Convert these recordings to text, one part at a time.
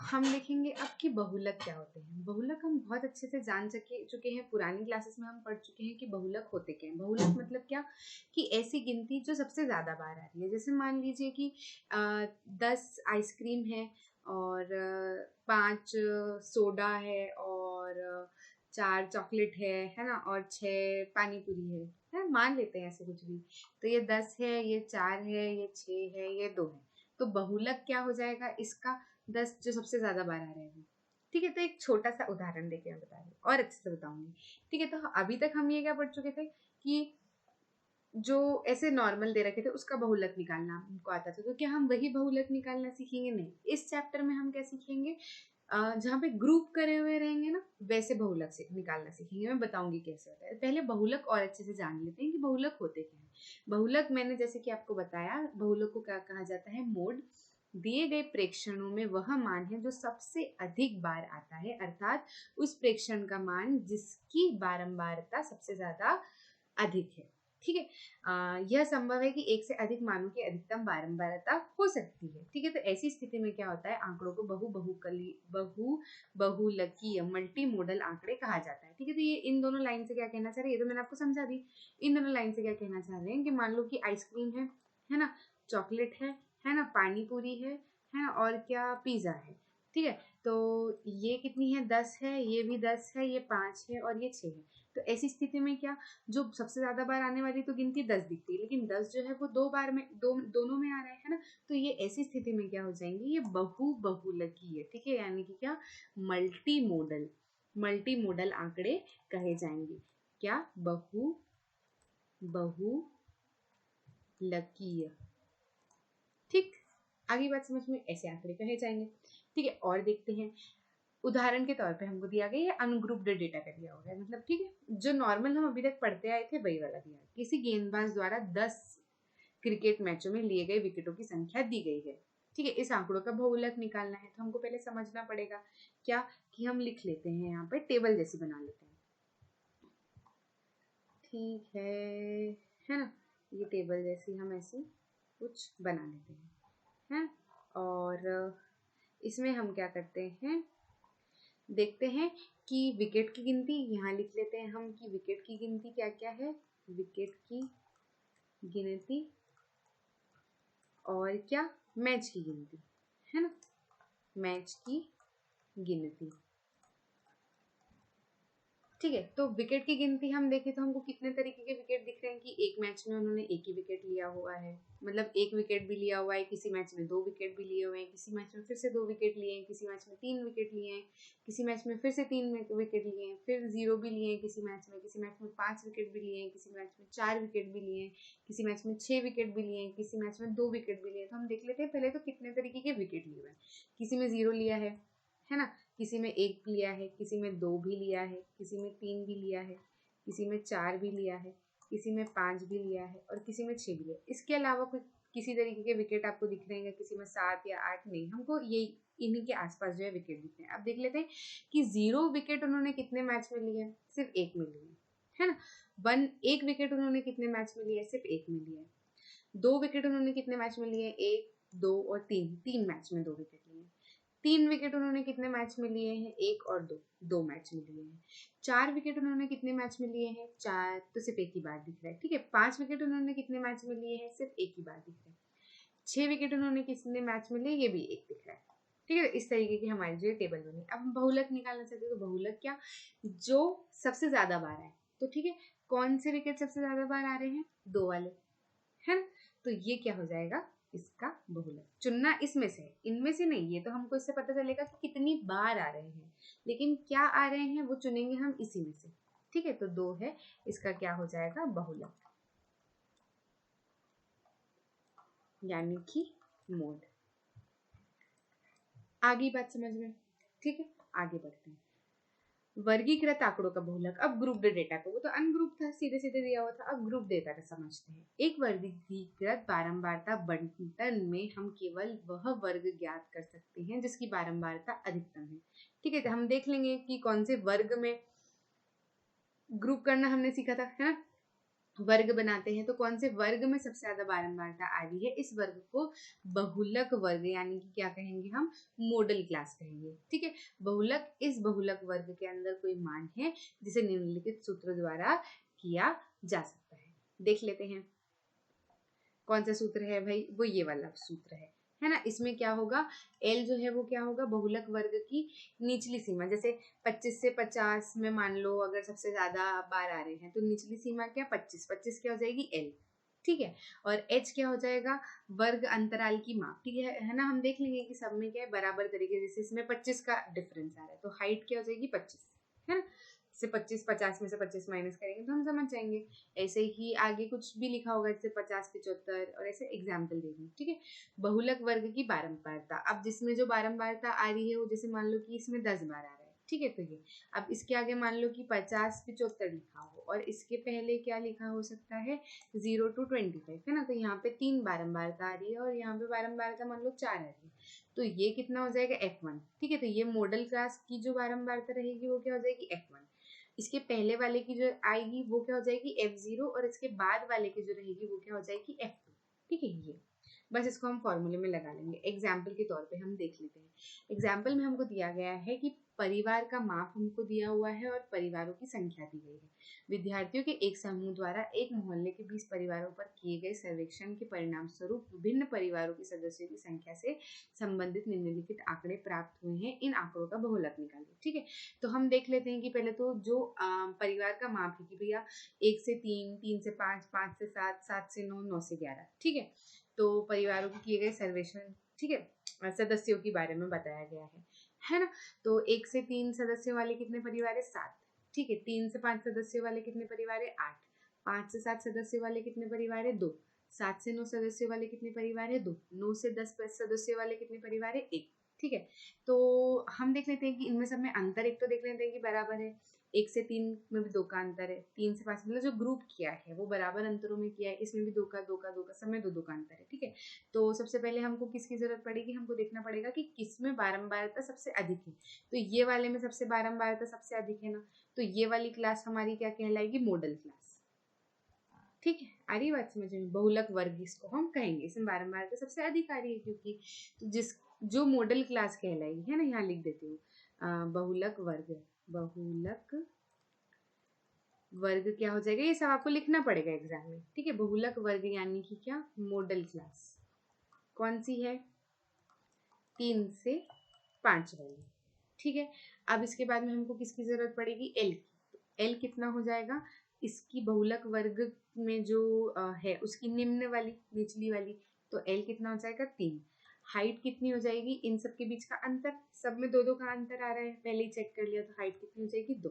हम देखेंगे अब कि बहुलक क्या होते हैं। बहुलक हम बहुत अच्छे से जान चुके हैं, पुरानी क्लासेस में हम पढ़ चुके हैं कि बहुलक होते क्या हैं। बहुलक मतलब क्या, कि ऐसी गिनती जो सबसे ज़्यादा बार आ रही है। जैसे मान लीजिए कि 10 आइसक्रीम है और 5 सोडा है और 4 चॉकलेट है ना, और 6 पानी पूरी है, मान लेते हैं ऐसे कुछ भी। तो ये 10 है, ये 4 है, ये 6 है, ये 2 है। तो बहुलक क्या हो जाएगा इसका, 10 जो सबसे ज्यादा बार आ रहे हैं। ठीक है, तो एक छोटा सा उदाहरण देके मैं बता रही हूँ और अच्छे से बताऊंगी। ठीक है, तो अभी तक हम ये क्या पढ़ चुके थे कि जो ऐसे नॉर्मल दे रखे थे उसका बहुलक निकालना हमको आता था। तो क्या हम वही बहुलक निकालना सीखेंगे? नहीं, इस चैप्टर में हम क्या सीखेंगे, जहाँ पे ग्रुप करे हुए रहेंगे ना, वैसे बहुलक से निकालना सीखेंगे। मैं बताऊंगी कैसे होता है। पहले बहुलक और अच्छे से जान लेते हैं कि बहुलक होते क्या है। बहुलक मैंने जैसे कि आपको बताया, बहुलक को क्या कहा जाता है, मोड। दिए गए प्रेक्षणों में वह मान है जो सबसे अधिक बार आता है, अर्थात उस प्रेक्षण का मान जिसकी बारंबारता सबसे ज्यादा अधिक है। ठीक है, यह संभव है कि एक से अधिक मानों की अधिकतम बारंबारता हो सकती है। ठीक है, तो ऐसी स्थिति में क्या होता है, आंकड़ों को बहुलकीय मल्टी मॉडल आंकड़े कहा जाता है। ठीक है, तो ये इन दोनों लाइन से क्या कहना चाह रहे हैं, ये तो मैंने आपको समझा दी। इन दोनों लाइन से क्या कहना चाह रहे हैं कि मान लो कि आइसक्रीम है ना, चॉकलेट है ना, पानी पूरी है ना, और क्या, पिज्जा है। ठीक है, तो ये कितनी है, 10 है, ये भी 10 है, ये 5 है और ये 6 है। तो ऐसी स्थिति में क्या, जो सबसे ज्यादा बार आने वाली तो गिनती 10 दिखती है, लेकिन 10 जो है वो 2 बार में दोनों में आ रहा है ना। तो ये ऐसी स्थिति में क्या हो जाएंगे, ये बहुलकीय। ठीक है, यानी कि क्या, मल्टी मॉडल आंकड़े कहे जाएंगे। क्या, बहुलकीय। ठीक, आगे बात समझ में, ऐसे आंकड़े कहे जाएंगे। ठीक है, और देखते हैं। उदाहरण के तौर पे हमको दिया गया, ये अनग्रुप्ड डेटा का दिया हुआ है। मतलब ठीक है, जो नॉर्मल हम अभी तक पढ़ते आए थे वही वाला दिया है। किसी गेंदबाज द्वारा 10 क्रिकेट मैचों में लिए गए विकेटों की संख्या दी गई है। ठीक है, इस आंकड़ों का बहुलक निकालना है तो हमको पहले समझना पड़ेगा क्या, कि हम लिख लेते हैं यहाँ पे, टेबल जैसी बना लेते हैं। ठीक है ना, ये टेबल जैसी हम ऐसी कुछ बना लेते हैं। और इसमें हम क्या करते हैं, देखते हैं कि विकेट की गिनती यहाँ लिख लेते हैं हम, कि विकेट की गिनती क्या क्या है, विकेट की गिनती और क्या, मैच की गिनती, है ना, मैच की गिनती। ठीक है, तो विकेट की गिनती हम देखें तो हमको कितने तरीके के विकेट दिख रहे हैं, कि एक मैच में उन्होंने एक ही विकेट लिया हुआ है, मतलब एक विकेट भी लिया हुआ है, किसी मैच में 2 विकेट भी लिए हुए हैं, किसी मैच में फिर से 2 विकेट लिए हैं, किसी मैच में 3 विकेट लिए हैं, किसी मैच में फिर से 3 विकेट लिए हैं, फिर 0 भी लिए हैं किसी मैच में 5 विकेट भी लिए हैं, किसी मैच में 4 विकेट भी लिए हैं, किसी मैच में 6 विकेट भी लिए हैं, किसी मैच में 2 विकेट भी लिए हैं। तो हम देख लेते हैं पहले तो कितने तरीके के विकेट लिए हुए हैं। किसी में 0 लिया है ना, किसी में 1 लिया है, किसी में 2 भी लिया है, किसी में 3 भी लिया है, किसी में 4 भी लिया है, किसी में 5 भी लिया है और किसी में 6 भी लिया है। इसके अलावा कोई किसी तरीके के विकेट आपको दिख रहे हैं, किसी में 7 या 8 नहीं, हमको ये इन्हीं के आसपास जो है विकेट दिख रहे हैं। अब देख लेते हैं कि 0 विकेट उन्होंने कितने मैच में लिए हैं, सिर्फ 1 में लिए है ना। 1 विकेट उन्होंने कितने मैच में लिए, सिर्फ 1 में लिए। 2 विकेट उन्होंने कितने मैच में लिए, 1, 2 और 3 मैच में 2 विकेट लिए। 3 विकेट उन्होंने कितने मैच में लिए हैं, 1 और 2 मैच में लिए हैं। 4 विकेट उन्होंने कितने मैच में लिए हैं, 4, तो सिर्फ 1 ही बार दिख रहा है। ठीक है, 5 विकेट उन्होंने कितने मैच में लिए हैं, सिर्फ 1 ही बार दिख रहा है। 6 विकेट उन्होंने कितने मैच में लिए, ये भी 1 दिख रहा है। ठीक है, इस तरीके की हमारी जो टेबल बनी। अब हम बहुलक निकालना चाहते हैं, तो बहुलक क्या, जो सबसे ज्यादा बार आए। तो ठीक है, कौन से विकेट सबसे ज्यादा बार आ रहे हैं, 2 वाले, है ना। तो ये क्या हो जाएगा, इसका बहुलक चुनना इसमें से, इनमें से नहीं। ये तो हमको इससे पता चलेगा कि कितनी बार आ रहे हैं, लेकिन क्या आ रहे हैं वो चुनेंगे हम इसी में से। ठीक है, तो 2 है, इसका क्या हो जाएगा, बहुलक, यानी कि मोड। आगे बात समझ में। ठीक है, आगे बढ़ते हैं। वर्गीकृत आंकड़ों का बहुलक। अब ग्रुप्ड डेटा को, वो तो अनग्रुप था, सीधे सीधे दिया हुआ था। अब ग्रुप डेटा का समझते हैं। एक वर्गीकृत बारंबारता बंटन में हम केवल वह वर्ग ज्ञात कर सकते हैं जिसकी बारंबारता अधिकतम है। ठीक है, तो हम देख लेंगे कि कौन से वर्ग में ग्रुप करना हमने सीखा था, है ना। वर्ग बनाते हैं तो कौन से वर्ग में सबसे ज्यादा बारंबारता आ रही है, इस वर्ग को बहुलक वर्ग यानी कि क्या कहेंगे हम, मॉडल क्लास कहेंगे। ठीक है, बहुलक, इस बहुलक वर्ग के अंदर कोई मान है जिसे निम्नलिखित सूत्र द्वारा किया जा सकता है। देख लेते हैं कौन सा सूत्र है भाई, वो ये वाला सूत्र है ना। इसमें क्या होगा, L जो है वो क्या होगा, बहुलक वर्ग की निचली सीमा, जैसे 25 से 50 में मान लो अगर सबसे ज्यादा बार आ रहे हैं तो निचली सीमा क्या, 25, 25 क्या हो जाएगी L। ठीक है, और H क्या हो जाएगा, वर्ग अंतराल की माप। ठीक है ना, हम देख लेंगे कि सब में क्या है बराबर तरीके, जैसे इसमें 25 का डिफरेंस आ रहा है तो हाइट क्या हो जाएगी 25, है ना। से 25, 50 में से 25 माइनस करेंगे तो हम समझ जाएंगे। ऐसे ही आगे कुछ भी लिखा होगा जैसे 50, 75 और ऐसे एग्जाम्पल देंगे। ठीक है, बहुलक वर्ग की बारंबारता, अब जिसमें जो बारंबारता आ रही है वो जैसे मान लो कि इसमें 10 बार आ रहा है। ठीक है, तो ये अब इसके आगे मान लो कि 50, 75 लिखा हो और इसके पहले क्या लिखा हो सकता है 0 to 25, है ना। तो यहाँ पे 3 बारंबारता आ रही है और यहाँ पे बारंबारता मान लो 4 आ रही है, तो ये कितना हो जाएगा F1। ठीक है, तो ये मॉडल क्लास की जो बारंबारता रहेगी वो क्या हो जाएगी F1। इसके पहले वाले की जो आएगी वो क्या हो जाएगी F0 और इसके बाद वाले की जो रहेगी वो क्या हो जाएगी F2। ठीक है, ये बस इसको हम फॉर्मूले में लगा लेंगे। एग्जाम्पल के तौर पे हम देख लेते हैं। एग्जाम्पल में हमको दिया गया है कि परिवार का माप हमको दिया हुआ है और परिवारों की संख्या दी गई है। विद्यार्थियों के एक समूह द्वारा एक मोहल्ले के 20 परिवारों पर किए गए सर्वेक्षण के परिणाम स्वरूप विभिन्न परिवारों के सदस्यों की संख्या से संबंधित निम्नलिखित आंकड़े प्राप्त हुए हैं, इन आंकड़ों का बहुलक निकालिए। ठीक है, तो हम देख लेते हैं कि पहले तो जो परिवार का माप है कि भैया 1 से 3, 3 से 5, 5 से 7, 7 से 9, 9 से 11। ठीक है, तो परिवारों के किए गए सर्वेक्षण, ठीक है, सदस्यों के बारे में बताया गया है ना। तो 1 से 3 सदस्यों वाले कितने परिवार है, 7। ठीक है, 3 से 5 सदस्यों वाले कितने परिवार है, 8। 5 से 7 सदस्यों वाले कितने परिवार है, 2। 7 से 9 सदस्यों वाले कितने परिवार है, 2। 9 से 10 सदस्यों वाले कितने परिवार है, 1। ठीक है, तो हम देख लेते हैं कि इनमें सब में अंतर एक तो देख लेते हैं कि बराबर है। 1 से 3 में भी 2 का अंतर है, 3 से 5 मतलब जो ग्रुप किया है वो बराबर अंतरों में किया है, इसमें भी 2 का 2 का 2 का सब में 2 2 का अंतर है। ठीक है, तो सबसे पहले हमको किसकी जरूरत पड़ेगी, हमको देखना पड़ेगा कि किसमें बारंबारता सबसे अधिक है। तो ये वाले में सबसे बारंबारता सबसे अधिक है ना, तो ये वाली क्लास हमारी क्या कहलाएगी, मॉडल क्लास। ठीक है, आ रही बात समझ में, बहुलक वर्ग इसको हम कहेंगे, इसमें बारंबारता सबसे अधिक आ रही है क्योंकि जिस जो मॉडल क्लास कहलाएगी, है ना, यहाँ लिख देती हूँ बहुलक वर्ग। बहुलक वर्ग क्या हो जाएगा, ये सब आपको लिखना पड़ेगा एग्जाम में। ठीक है, बहुलक वर्ग यानी कि क्या, मॉडल क्लास कौन सी है, 3 से 5 वाली। ठीक है, अब इसके बाद में हमको किसकी जरूरत पड़ेगी, L की। L कितना हो जाएगा, इसकी बहुलक वर्ग में जो है उसकी निम्न वाली, निचली वाली, तो L कितना हो जाएगा 3। हाइट कितनी हो जाएगी, इन सब के बीच का अंतर, सब में 2 2 का अंतर आ रहा है, पहले ही चेक कर लिया, तो हाइट कितनी हो जाएगी 2।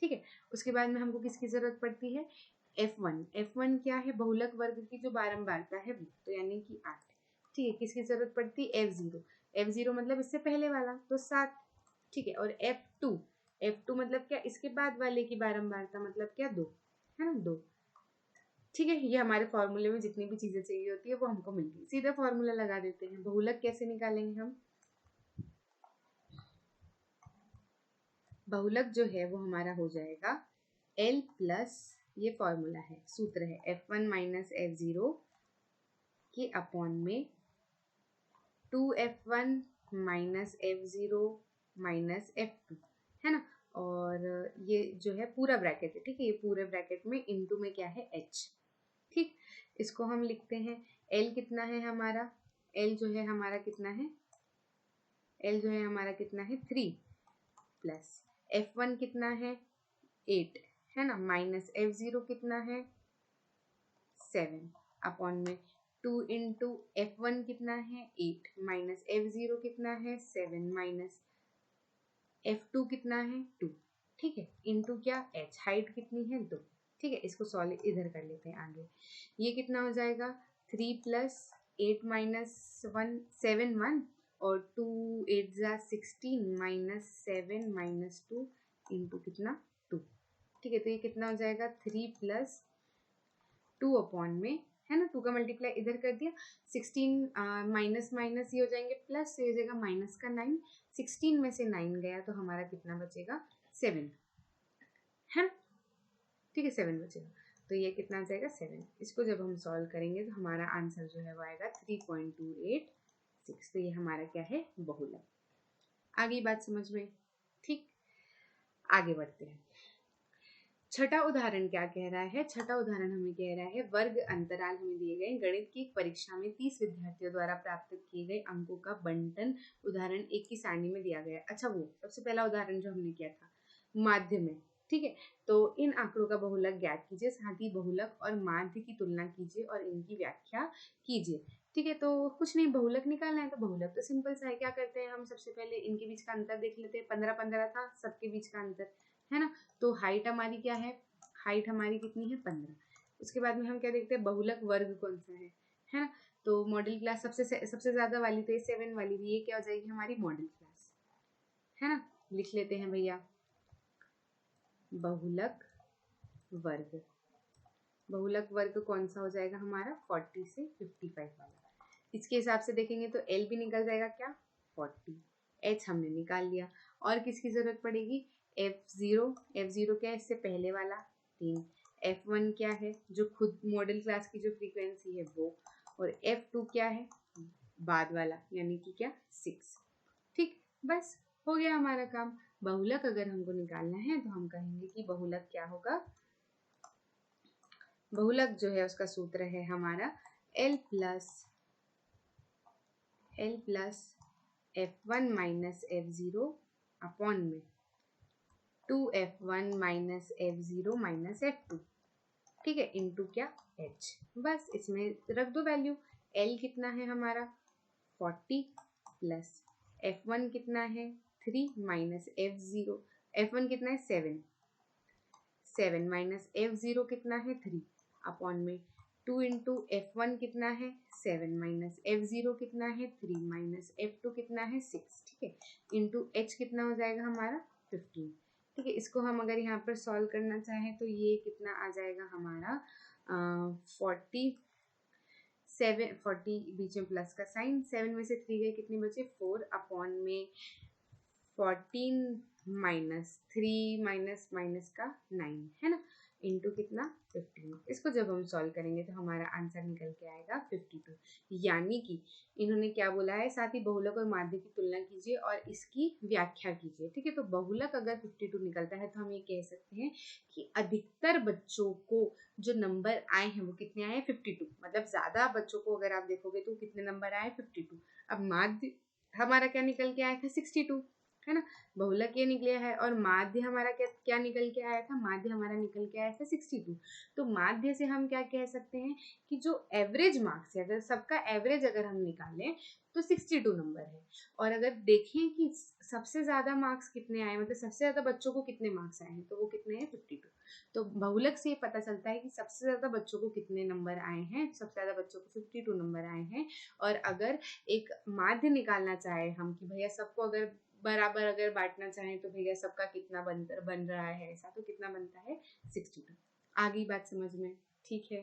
ठीक है, उसके बाद में हमको किसकी जरूरत पड़ती है, F1। F1 क्या है, बहुलक वर्ग की जो बारंबारता है वो, तो यानी कि 8। ठीक है, किसकी जरूरत पड़ती है, F0। F0 मतलब इससे पहले वाला तो 7। ठीक है, और F2, F2 मतलब क्या, इसके बाद वाले की बारंबारता मतलब क्या, 2, है ना, 2। ठीक है, ये हमारे फॉर्मूले में जितनी भी चीजें चाहिए होती है वो हमको मिलती है। सीधा फॉर्मूला लगा देते हैं। बहुलक कैसे निकालेंगे हम, बहुलक जो है वो हमारा हो जाएगा L प्लस, ये फॉर्मूला है, सूत्र है, F1 माइनस F0 के अपॉन में 2F1 minus F0 minus F2, है ना। और ये जो है पूरा ब्रैकेट है। ठीक है, ये पूरे ब्रैकेट में इनटू में क्या है, H। ठीक, इसको हम लिखते हैं, L कितना है हमारा, L जो है हमारा कितना है, L जो है हमारा कितना है 3 प्लस F1 कितना है 8, है ना, माइनस F0 कितना है 7 अपॉन में 2 इंटू F1 कितना है 8 माइनस F0 कितना है 7 माइनस F2 कितना है 2। ठीक है, इंटू क्या, H, हाइट कितनी है 2। ठीक है, इसको सॉल्व इधर कर लेते हैं आगे। ये कितना हो जाएगा 3 प्लस 8 माइनस 1 7 1 और 2 8 जा 16 माइनस 7 माइनस 2 इंटू कितना 2। ठीक है, तो ये कितना हो जाएगा 3 प्लस 2 अपॉन में, है ना, 2 का मल्टीप्लाई इधर कर दिया, 16 माइनस माइनस ये हो जाएंगे प्लस, ये हो जाएगा माइनस का 9, 16 में से 9 गया तो हमारा कितना बचेगा 7, है ना। ठीक है, 7 बचेगा। तो ये कितना आ जाएगा 7। इसको जब हम सॉल्व करेंगे तो हमारा आंसर जो है वो आएगा 3.286। तो ये हमारा क्या है, बहुलक। आगे बात समझ में, ठीक। आगे बढ़ते हैं। छठा उदाहरण क्या कह रहा है? छठा उदाहरण हमें कह रहा है वर्ग अंतराल हमें दिए गए गणित की परीक्षा में 30 विद्यार्थियों द्वारा प्राप्त किए गए अंकों का बंटन उदाहरण 1 की सारणी में दिया गया है। अच्छा, वो सबसे पहला उदाहरण जो हमने किया था माध्य में, ठीक है। तो इन आंकड़ों का बहुलक ज्ञात कीजिए, साथ ही बहुलक और माध्य की तुलना कीजिए और इनकी व्याख्या कीजिए। ठीक है, तो कुछ नहीं, बहुलक निकालना है। तो बहुलक तो सिंपल सा है, क्या करते हैं हम, सबसे पहले इनके बीच का अंतर देख लेते हैं। 15-15 था सबके बीच का अंतर, है ना। तो हाइट हमारी क्या है, हाइट हमारी कितनी है, 15। उसके बाद में हम क्या देखते हैं, बहुलक वर्ग कौन सा है ना। तो मॉडल क्लास सबसे ज्यादा वाली तो ये 7 वाली भी, ये क्या हो जाएगी हमारी मॉडल क्लास, है ना। लिख लेते हैं भैया, बहुलक वर्ग। बहुलक वर्ग कौन सा हो जाएगा हमारा, 40 से 55 वाला। इसके हिसाब से देखेंगे तो L भी निकल जाएगा क्या, 40। H हमने निकाल लिया। और किसकी जरूरत पड़ेगी, F0 क्या है, इससे पहले वाला 3। F1 क्या है, जो खुद मॉडल क्लास की जो फ्रीक्वेंसी है वो। और F2 क्या है, बाद वाला, यानी कि क्या, 6। ठीक, बस हो गया हमारा काम। बहुलक अगर हमको निकालना है तो हम कहेंगे कि बहुलक क्या होगा, बहुलक जो है उसका सूत्र है हमारा L plus F1 minus F0 upon में 2F1 minus F0 minus F2, ठीक है, इंटू क्या, H। बस इसमें रख दो वैल्यू। L कितना है हमारा 40 प्लस F1 कितना है 3 माइनस F0, F1 कितना है 7 माइनस F0 कितना है 3 अपॉन में 2 इंटू F1 कितना है 7 माइनस F0 कितना है 3 माइनस F2 कितना है 6, ठीक है, इंटू H कितना हो जाएगा हमारा 15। ठीक है, इसको हम अगर यहाँ पर सॉल्व करना चाहें तो ये कितना आ जाएगा हमारा 40 बीच में प्लस का साइन, 7 में से 3 गए, कितने बचे 4 अपॉन में 14 माइनस 3 माइनस माइनस का 9, है ना, इंटू कितना 15। इसको जब हम सॉल्व करेंगे तो हमारा आंसर निकल के आएगा 52। यानी कि इन्होंने क्या बोला है, साथ ही बहुलक और माध्य की तुलना कीजिए और इसकी व्याख्या कीजिए। ठीक है, तो बहुलक अगर 52 निकलता है तो हम ये कह सकते हैं कि अधिकतर बच्चों को जो नंबर आए हैं वो कितने आए, 52। मतलब ज्यादा बच्चों को अगर आप देखोगे तो कितने नंबर आए, 52। अब माध्य हमारा क्या निकल के आया था, 62, है ना। बहुलक ये निकला है और माध्य हमारा क्या निकल के आया था, माध्य हमारा निकल के आया था 62। तो माध्य से हम क्या कह सकते हैं कि जो एवरेज मार्क्स है, अगर सबका एवरेज अगर हम निकालें तो 62 नंबर है। और अगर देखें कि सबसे ज्यादा मार्क्स कितने आए, मतलब सबसे ज्यादा बच्चों को कितने मार्क्स आए हैं, तो वो कितने हैं, 52। तो बहुलक से ये पता चलता है कि सबसे ज्यादा बच्चों को कितने नंबर आए हैं, सबसे ज्यादा बच्चों को 52 नंबर आए हैं। और अगर एक माध्य निकालना चाहे हम कि भैया सबको अगर बराबर अगर बांटना चाहें तो भैया सबका कितना बन रहा है ऐसा, तो कितना बनता है, 62। आगे बात समझ में, ठीक है।